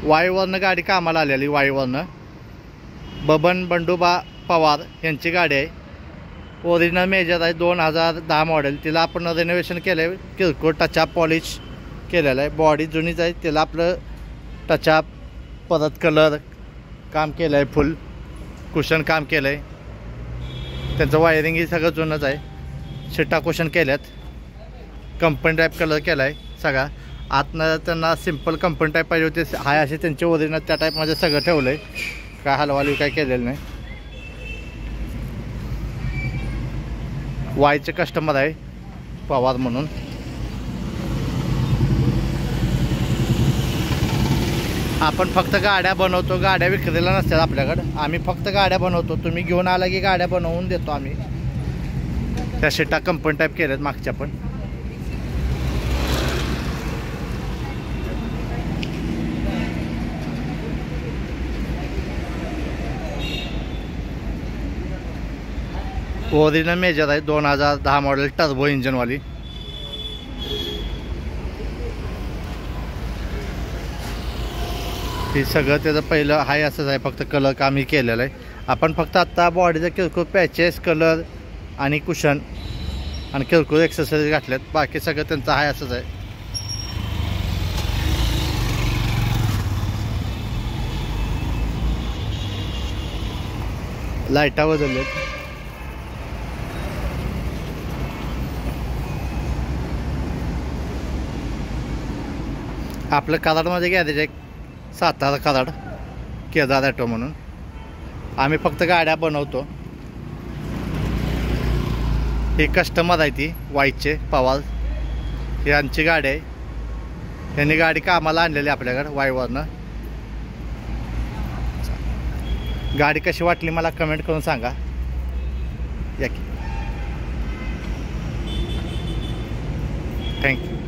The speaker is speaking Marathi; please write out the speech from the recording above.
वाईवरनं गाडी कामाला आलेली, वाईवरनं बबन बंडूबा पवार यांची गाडी आहे. ओरिजिनल मेजर आहे, 2010 मॉडेल. तिला आपण रिनोव्हेशन केलं आहे, किरकोळ टचअप पॉलिश केलेलं आहे. बॉडी जुनीच आहे, तिला आपलं टचअप परत कलर काम केलं आहे, फुल कुशन काम केलं आहे. त्यांचं वायरिंग ही सगळं जुनंच आहे. शिटा कुशन केल्यात, कंपनी टाईप कलर केला आहे सगळा. आतनं त्यांना सिम्पल कंपनी टाईप पाहिजे होते, हाय असे त्यांचे ओरिजिनल त्या टाईपमध्ये सगळं ठेवलं आहे. काय हलवाली काय केलेलं नाही. वायचे कस्टमर आहे पवार म्हणून. आपण फक्त गाड्या बनवतो, गाड्या विक्रीला नसतात आपल्याकडं. आम्ही फक्त गाड्या बनवतो. तुम्ही घेऊन आला की गाड्या बनवून देतो आम्ही. त्या शिटा कंपनी टाईप केल्यात मागच्या पण. ओरिजिनल मेजर आहे, 2010 मॉडेल टर्बो इंजनवाली. हे सगळं त्याचं पहिलं हाय असंच आहे, फक्त कलर काम ही केलेलं आहे. आपण फक्त आत्ता बॉडीचं किरकोळ पॅचेस, कलर आणि कुशन आणि किरकोळ एक्सेसरीज घातल्यात. बाकी सगळं त्यांचं हाय असंच आहे. लाईटा बदलल्यात. आपलं कराडमध्ये गॅरेज आहे, सातारा कराड, केदार ॲटो म्हणून. आम्ही फक्त गाड्या बनवतो. ही कस्टमर आहे ती वाईचे पवार, ही आमची गाडी आहे. यांनी गाडी कामाला आणलेली आपल्याकडं वाईवरनं. गाडी कशी वाटली मला कमेंट करून सांगा. या की, थँक्यू.